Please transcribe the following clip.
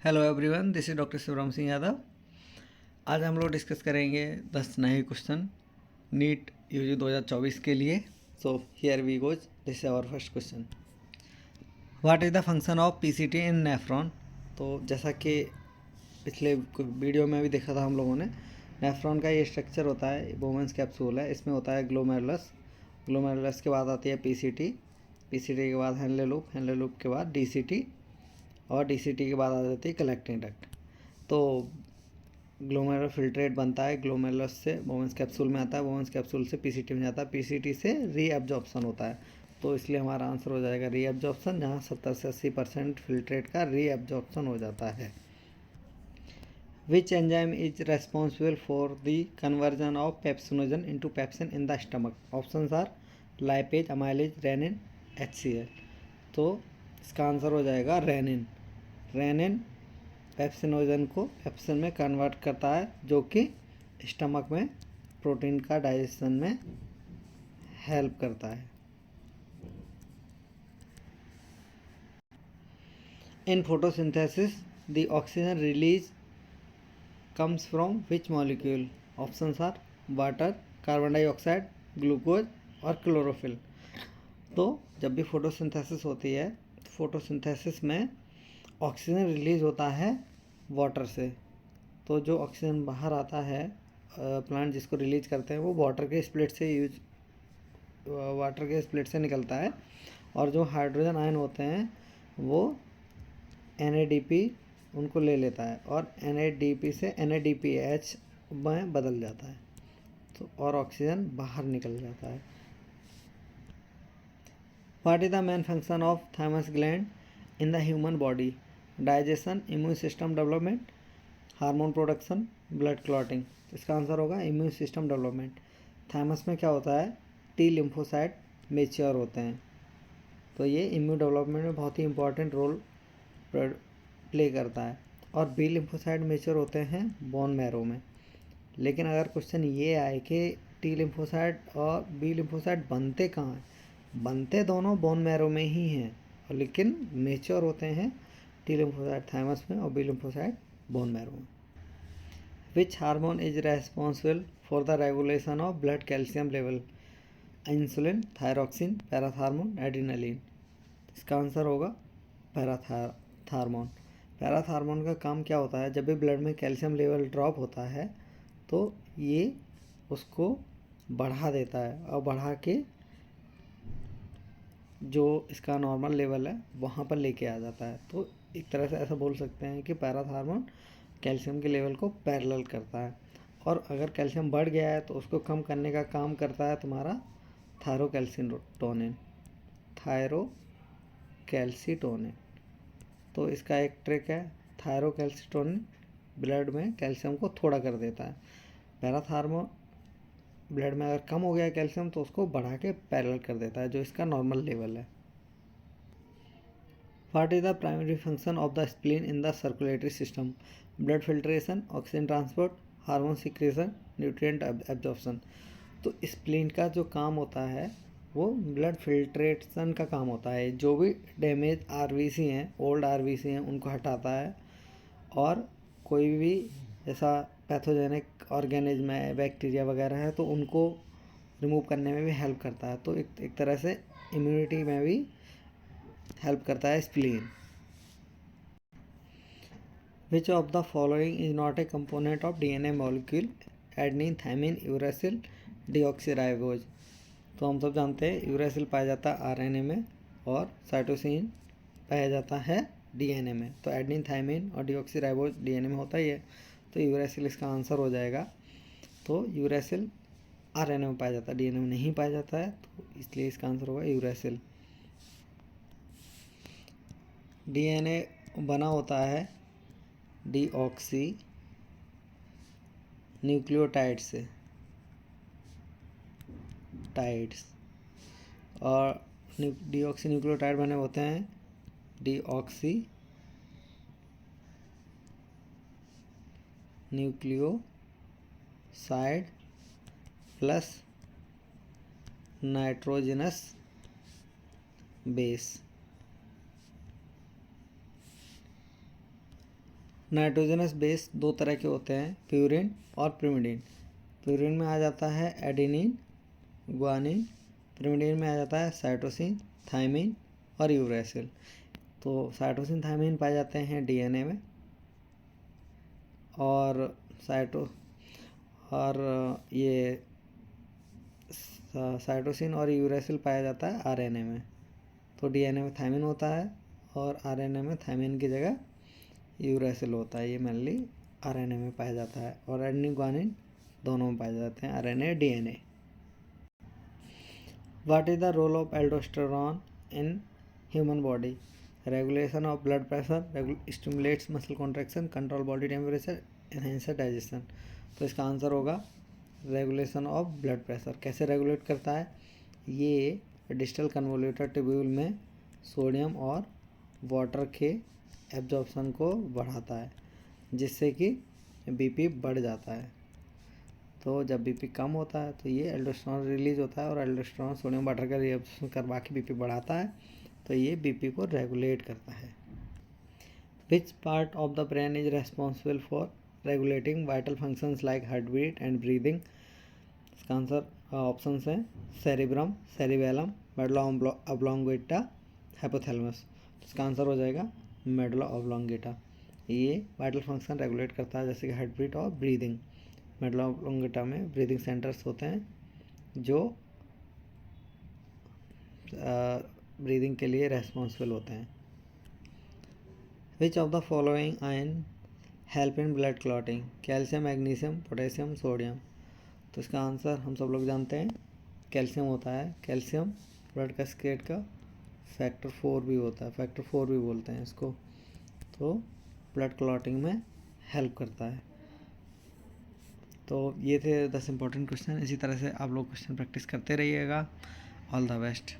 Hello everyone, this is doctor Shivram Singh Yadav. आज हम लोग डिस्कस करेंगे 10 नए क्वेश्चन नीट यूजी 2024 के लिए। So here we goes, this is our first question. What is the function of PCT in nephron. तो जैसा कि पिछले वीडियो में भी देखा था हम लोगों ने, नेफ्रॉन का ये स्ट्रक्चर होता है, बोवेंस कैप्सूल है, इसमें होता है ग्लोमेरुलस। ग्लोमेरुलस के बाद आती है पीसीटी, पीसीटी के बाद हैंले लूप, हैंले लूप के बाद डीसीटी, और डीसीटी के बाद आ जाती है कलेक्टिंग डक्ट। तो ग्लोमेरुलर फिल्ट्रेट बनता है, ग्लोमेरुलस से बोवेंस कैप्सूल में आता है, बोवेंस कैप्सूल से पीसीटी में जाता है, पीसीटी से रीअब्जॉर्प्शन होता है। तो इसलिए हमारा आंसर हो जाएगा रीअब्जॉर्प्शन, जहाँ 70 से 80% फिल्ट्रेट का रीअब्जॉर्प्शन हो जाता है। Which enzyme is responsible for the conversion of pepsinogen into pepsin in the stomach. Options are lipase, amylase, rennin, HCl। तो इसका आंसर हो जाएगा रेनिन। रेनिन पेप्सिनोजन को पेप्सिन में कन्वर्ट करता है, जो कि स्टमक में प्रोटीन का डाइजेशन में हेल्प करता है। In photosynthesis the oxygen release comes from which molecule. Options are water, carbon dioxide, glucose और क्लोरोफिल। तो जब भी फोटोसिंथेसिस होती है, फोटोसिंथेसिस में ऑक्सीजन रिलीज होता है वाटर से। तो जो ऑक्सीजन बाहर आता है, प्लांट जिसको रिलीज करते हैं, वो वाटर के स्प्लिट से निकलता है। और जो हाइड्रोजन आयन होते हैं वो NADP उनको ले लेता है, और NADP से NADPH में बदल जाता है, तो और ऑक्सीजन बाहर निकल जाता है। What is the main function of thymus gland in the human body. Digestion, immune system development, hormone production, blood clotting. तो इसका आंसर होगा इम्यून सिस्टम डेवलपमेंट। थाइमस में क्या होता है, T लिम्फोसाइट मेच्योर होते हैं, तो ये इम्यून डेवलपमेंट में बहुत ही इंपॉर्टेंट रोल प्ले करता है। और B लिम्फोसाइट मेच्योर होते हैं बोन मैरो में। लेकिन अगर क्वेश्चन ये आए कि T लिम्फोसाइट और B लिम्फोसाइट बनते कहाँ हैं, बनते दोनों बोन मैरो में ही हैं, लेकिन मेच्योर होते हैं T लिम्फोसाइट थाइमस में और B लिम्फोसाइट बोन मैरो में। Which hormone is responsible for the regulation of blood calcium level. Insulin, thyroxine, parathormone, adrenaline. इसका आंसर होगा पैराथार्मोन। पैराथार्मोन का काम क्या होता है, जब भी ब्लड में कैल्शियम लेवल ड्रॉप होता है तो ये उसको बढ़ा देता है, और बढ़ा के जो इसका नॉर्मल लेवल है वहाँ पर लेके आ जाता है। तो एक तरह से ऐसा बोल सकते हैं कि पैराथार्मोन कैल्शियम के लेवल को पैरेलल करता है, और अगर कैल्शियम बढ़ गया है तो उसको कम करने का काम करता है तुम्हारा थायरोकैल्सिटोनिन। थायरोकैल्सिटोनिन। तो इसका एक ट्रिक है, थायरोकैल्सिटोनिन ब्लड में कैल्शियम को थोड़ा कर देता है। पैराथार्मोन ब्लड में अगर कम हो गया है कैल्शियम तो उसको बढ़ा के पैरेलल कर देता है, जो इसका नॉर्मल लेवल है। What is the primary function of the spleen in the circulatory system. Blood filtration, oxygen transport, hormone secretion, nutrient absorption. तो स्प्लीन का जो काम होता है वो ब्लड फिल्ट्रेशन का काम होता है। जो भी डैमेज RBC हैं, ओल्ड RBC हैं, उनको हटाता है, और कोई भी ऐसा पैथोजेनिक ऑर्गेनिज्म है, बैक्टीरिया वगैरह है, तो उनको रिमूव करने में भी हेल्प करता है। तो एक तरह से इम्यूनिटी में भी हेल्प करता है spleen. Which of the following is not a component of DNA molecule. Adenine, thymine, uracil, deoxyribose. तो हम सब जानते हैं यूरेसिल पाया जाता है RNA में, और साइटोसिन पाया जाता है DNA में। तो एडनिन, थाइमिन और डीऑक्सीराइबोज DNA में होता ही है, तो यूरेसिल इसका आंसर हो जाएगा। तो यूरेसिल RNA में पाया जाता है, DNA में नहीं पाया जाता है, तो इसलिए इसका आंसर होगा यूरेसिल। DNA बना होता है डीऑक्सी न्यूक्लियोटाइड से, टाइड्स, और डीऑक्सी न्यूक्लियोटाइड बने होते हैं deoxy nucleoside plus nitrogenous base. Nitrogenous base दो तरह के होते हैं, प्यूरिन और पिरिमिडिन। प्यूरिन में आ जाता है एडेनिन, ग्वानिन। पिरिमिडिन में आ जाता है साइटोसिन, थाइमिन और यूरेसिल। तो साइटोसिन थाइमिन पाए जाते हैं डीएनए में, और ये साइटोसिन और यूरेसिल पाया जाता है आरएनए में। तो डीएनए में थाइमिन होता है और आरएनए में थाइमिन की जगह यूरेसिल होता है। ये मेनली आरएनए में पाया जाता है, और एडेनिन ग्वानिन दोनों में पाए जाते हैं, RNA DNA. What is the role of aldosterone in human body? Regulation of blood pressure, stimulates muscle contraction, control body temperature, enhance digestion. तो इसका आंसर होगा रेगुलेशन ऑफ ब्लड प्रेशर। कैसे रेगुलेट करता है? ये डिस्टल कन्वोल्यूटर ट्यूब्यूल में sodium और water के एब्जॉर्प्शन को बढ़ाता है, जिससे कि बीपी बढ़ जाता है। तो जब बीपी कम होता है तो ये एल्डोस्टेरोन रिलीज होता है, और एल्डोस्टेरोन सोडियम वाटर का रिएब्जॉर्प्शन करवा के बीपी बढ़ाता है, तो ये बीपी को रेगुलेट करता है। Which part of the brain is responsible for regulating vital functions like heart beat and breathing? इसका आंसर ऑप्शन है cerebrum, cerebellum, medulla oblongata, hypothalamus. इसका आंसर हो जाएगा मेडुला ऑब्लोंगेटा। ये वाइटल फंक्शन रेगुलेट करता है, जैसे कि हार्ट बीट और ब्रीदिंग। मेडुला ऑब्लोंगेटा में ब्रीदिंग सेंटर्स होते हैं जो ब्रीदिंग के लिए रेस्पॉन्सिबल होते हैं। Which of the following ion help in blood clotting? Calcium, magnesium, potassium, sodium. तो इसका आंसर हम सब लोग जानते हैं कैल्शियम होता है। कैल्शियम ब्लड कैस्केड का फैक्टर 4 भी होता है, फैक्टर 4 भी बोलते हैं इसको। तो ब्लड क्लॉटिंग में हेल्प करता है। तो ये थे 10 इंपॉर्टेंट क्वेश्चन। इसी तरह से आप लोग क्वेश्चन प्रैक्टिस करते रहिएगा। All the best.